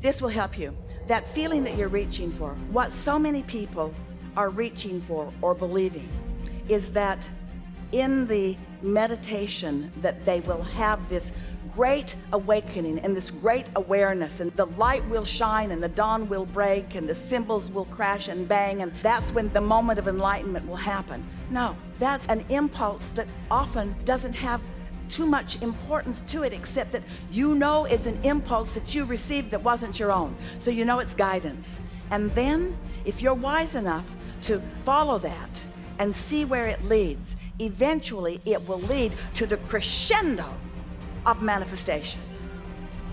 This will help you. That feeling that you're reaching for, what so many people are reaching for or believing, is that in the meditation that they will have this great awakening and this great awareness, and the light will shine and the dawn will break and the cymbals will crash and bang, and that's when the moment of enlightenment will happen. No, that's an impulse that often doesn't have too much importance to it, except that you know it's an impulse that you received that wasn't your own, so you know it's guidance. And then if you're wise enough to follow that and see where it leads, eventually it will lead to the crescendo of manifestation.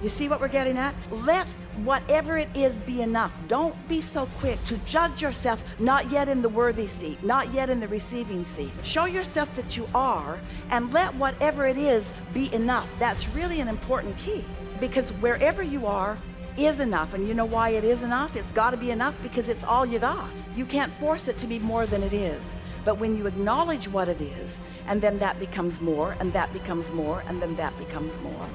You see what we're getting at? Let whatever it is be enough. Don't be so quick to judge yourself not yet in the worthy seat, not yet in the receiving seat. Show yourself that you are, and let whatever it is be enough. That's really an important key, because wherever you are is enough. And you know why it is enough? It's got to be enough because it's all you got. You can't force it to be more than it is. But when you acknowledge what it is, and then that becomes more, and that becomes more, and then that becomes more.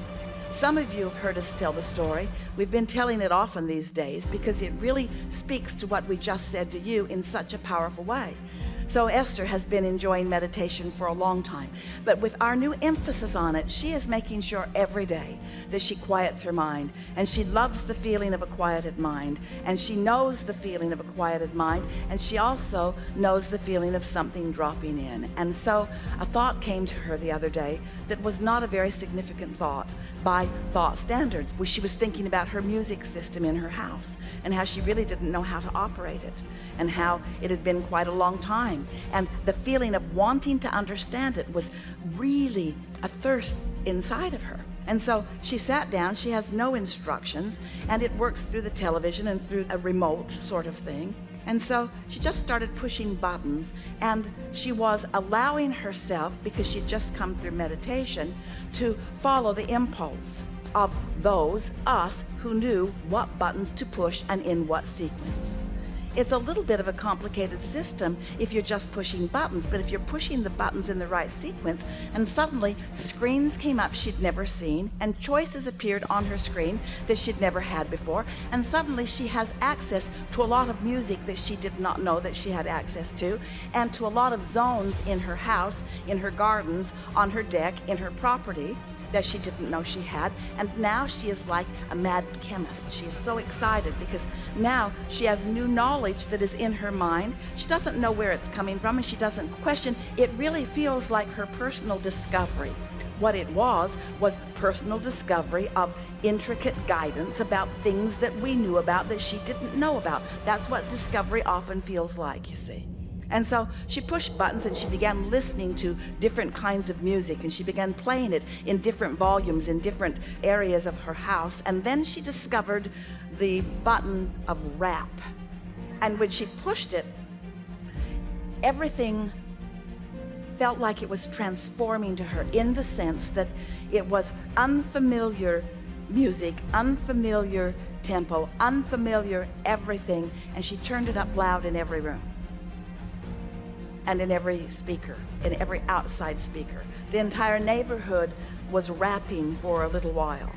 Some of you have heard us tell the story. We've been telling it often these days because it really speaks to what we just said to you in such a powerful way. So Esther has been enjoying meditation for a long time, but with our new emphasis on it, she is making sure every day that she quiets her mind, and she loves the feeling of a quieted mind, and she knows the feeling of a quieted mind, and she also knows the feeling of something dropping in. And so a thought came to her the other day that was not a very significant thought by thought standards. She was thinking about her music system in her house and how she really didn't know how to operate it, and how it had been quite a long time. And the feeling of wanting to understand it was really a thirst inside of her. And so she sat down. She has no instructions, and it works through the television and through a remote sort of thing. And so she just started pushing buttons, and she was allowing herself, because she'd just come through meditation, to follow the impulse of those us who knew what buttons to push and in what sequence. It's a little bit of a complicated system if you're just pushing buttons, but if you're pushing the buttons in the right sequence, and suddenly screens came up she'd never seen, and choices appeared on her screen that she'd never had before, and suddenly she has access to a lot of music that she did not know that she had access to, and to a lot of zones in her house, in her gardens, on her deck, in her property, that she didn't know she had. And now she is like a mad chemist. She is so excited because now she has new knowledge that is in her mind. She doesn't know where it's coming from, and she doesn't question. It really feels like her personal discovery. What it was personal discovery of intricate guidance about things that we knew about that she didn't know about. That's what discovery often feels like, you see. And so she pushed buttons, and she began listening to different kinds of music, and she began playing it in different volumes in different areas of her house. And then she discovered the button of rap, and when she pushed it, everything felt like it was transforming to her, in the sense that it was unfamiliar music, unfamiliar tempo, unfamiliar everything, and she turned it up loud in every room, and in every speaker, in every outside speaker. The entire neighborhood was rapping for a little while.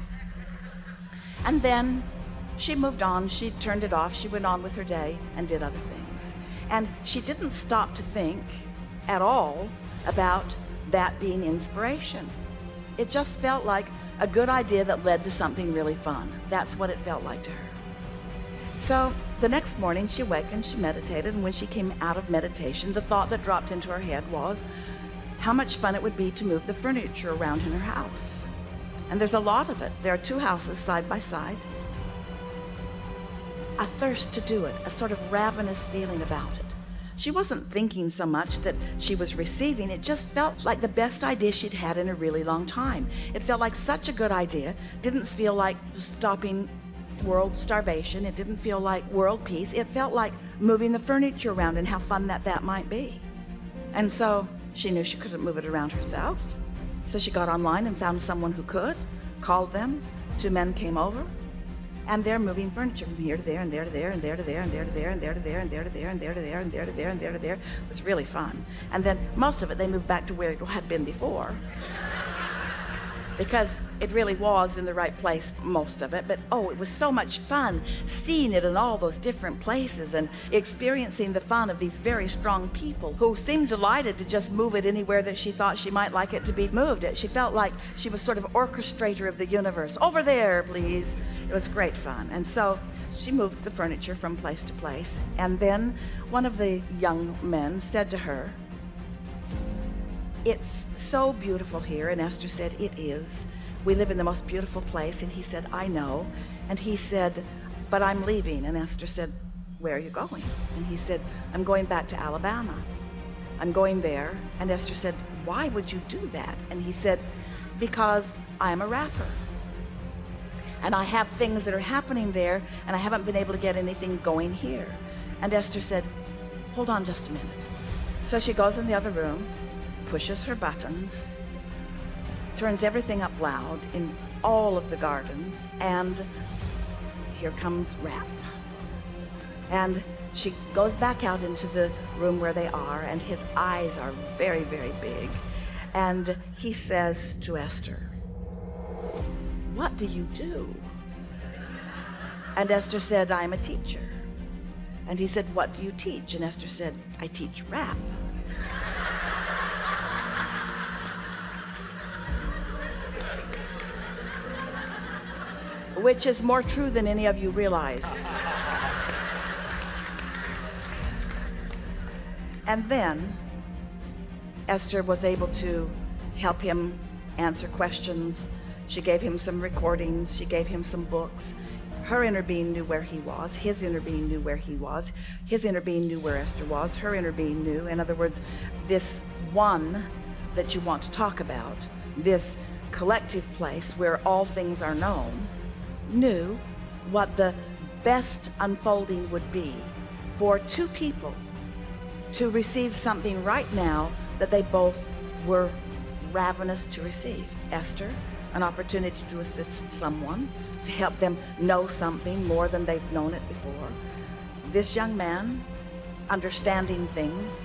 And then she moved on. She turned it off. She went on with her day and did other things. And she didn't stop to think at all about that being inspiration. It just felt like a good idea that led to something really fun. That's what it felt like to her. So the next morning she awakened, she meditated, and when she came out of meditation, the thought that dropped into her head was how much fun it would be to move the furniture around in her house. And there's a lot of it. There are two houses side by side. A thirst to do it, a sort of ravenous feeling about it. She wasn't thinking so much that she was receiving. It just felt like the best idea she'd had in a really long time. It felt like such a good idea. Didn't feel like stopping world starvation. It didn't feel like world peace. It felt like moving the furniture around, and how fun that might be. And so she knew she couldn't move it around herself. So she got online and found someone who could, called them. 2 men came over, and they're moving furniture from here to there, and there to there, and there to there, and there to there, and there to there, and there to there, and there to there, and there to there, and there to there. It was really fun. And then most of it they moved back to where it had been before, because It really was in the right place, most of it, but oh, it was so much fun seeing it in all those different places and experiencing the fun of these very strong people who seemed delighted to just move it anywhere that she thought she might like it to be moved. She felt like she was sort of orchestrator of the universe. Over there, please. It was great fun. And so she moved the furniture from place to place. And then one of the young men said to her, "It's so beautiful here." And Esther said, "It is. We live in the most beautiful place." And he said, "I know." And he said, "But I'm leaving." And Esther said, "Where are you going?" And he said, "I'm going back to Alabama. I'm going there." And Esther said, "Why would you do that?" And he said, "Because I'm a rapper. And I have things that are happening there, and I haven't been able to get anything going here." And Esther said, "Hold on just a minute." So she goes in the other room, pushes her buttons, turns everything up loud in all of the gardens, and here comes rap. And she goes back out into the room where they are, and his eyes are very, very big. And he says to Esther, "What do you do?" And Esther said, "I'm a teacher." And he said, "What do you teach?" And Esther said, "I teach rap." Which is more true than any of you realize. And then Esther was able to help him answer questions. She gave him some recordings. She gave him some books. Her inner being knew where he was. His inner being knew where he was. His inner being knew where Esther was. Her inner being knew. In other words, this one that you want to talk about, this collective place where all things are known, knew what the best unfolding would be for two people to receive something right now that they both were ravenous to receive. Esther, an opportunity to assist someone, to help them know something more than they've known it before. This young man, understanding things,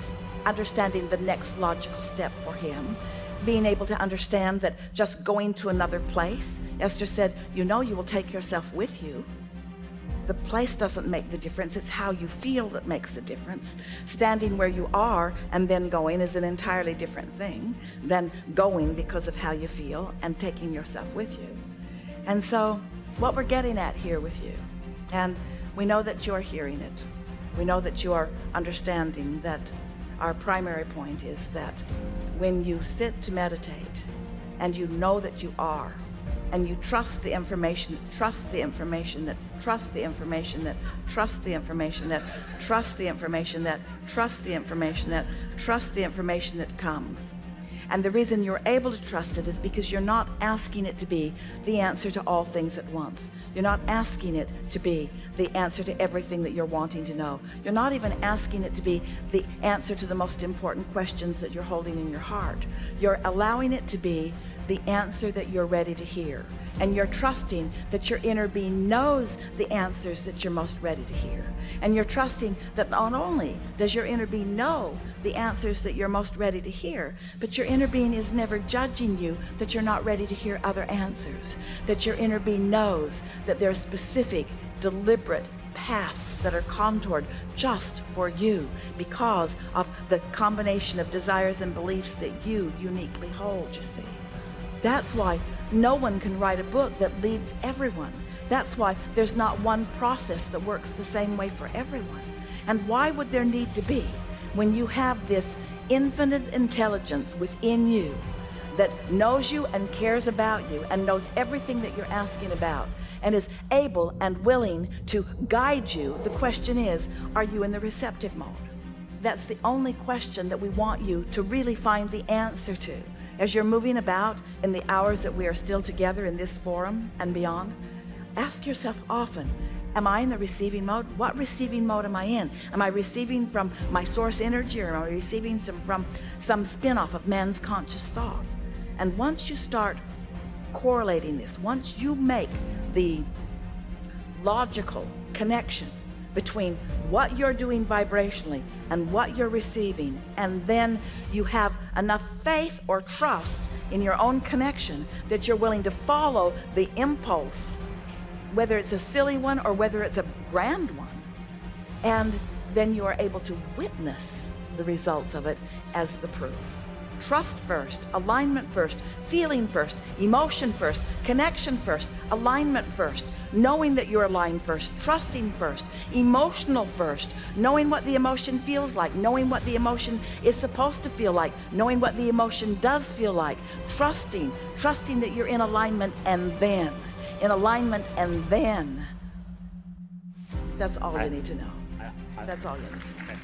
understanding the next logical step for him, being able to understand that just going to another place, Esther said, "You know, you will take yourself with you. The place doesn't make the difference. It's how you feel that makes the difference. Standing where you are and then going is an entirely different thing than going because of how you feel and taking yourself with you." And so what we're getting at here with you, and we know that you're hearing it, we know that you are understanding that our primary point is that when you sit to meditate and you know that you are, and you trust the information, trust the information that, trust the information that, trust the information that, trust the information that, trust the information that, trust the information that comes. And the reason you're able to trust it is because you're not asking it to be the answer to all things at once. You're not asking it to be the answer to everything that you're wanting to know. You're not even asking it to be the answer to the most important questions that you're holding in your heart. You're allowing it to be the answer that you're ready to hear. And you're trusting that your inner being knows the answers that you're most ready to hear. And you're trusting that not only does your inner being know the answers that you're most ready to hear, but your inner being is never judging you that you're not ready to hear other answers. That your inner being knows that there are specific, deliberate paths that are contoured just for you because of the combination of desires and beliefs that you uniquely hold, you see. That's why no one can write a book that leads everyone. That's why there's not one process that works the same way for everyone. And why would there need to be when you have this infinite intelligence within you that knows you and cares about you and knows everything that you're asking about and is able and willing to guide you? The question is, are you in the receptive mode? That's the only question that we want you to really find the answer to. As you're moving about in the hours that we are still together in this forum and beyond, ask yourself often, am I in the receiving mode? What receiving mode am I in? Am I receiving from my source energy, or am I receiving from some spin-off of man's conscious thought? And once you start correlating this, once you make the logical connection between what you're doing vibrationally and what you're receiving, and then you have enough faith or trust in your own connection that you're willing to follow the impulse, whether it's a silly one or whether it's a grand one, and then you are able to witness the results of it as the proof. Trust first, alignment first, feeling first, emotion first, connection first, alignment first, knowing that you're aligned first, trusting first, emotional first, knowing what the emotion feels like, knowing what the emotion is supposed to feel like, knowing what the emotion does feel like, trusting that you're in alignment, and then in alignment, and then that's all you need to know. That's all you need to know.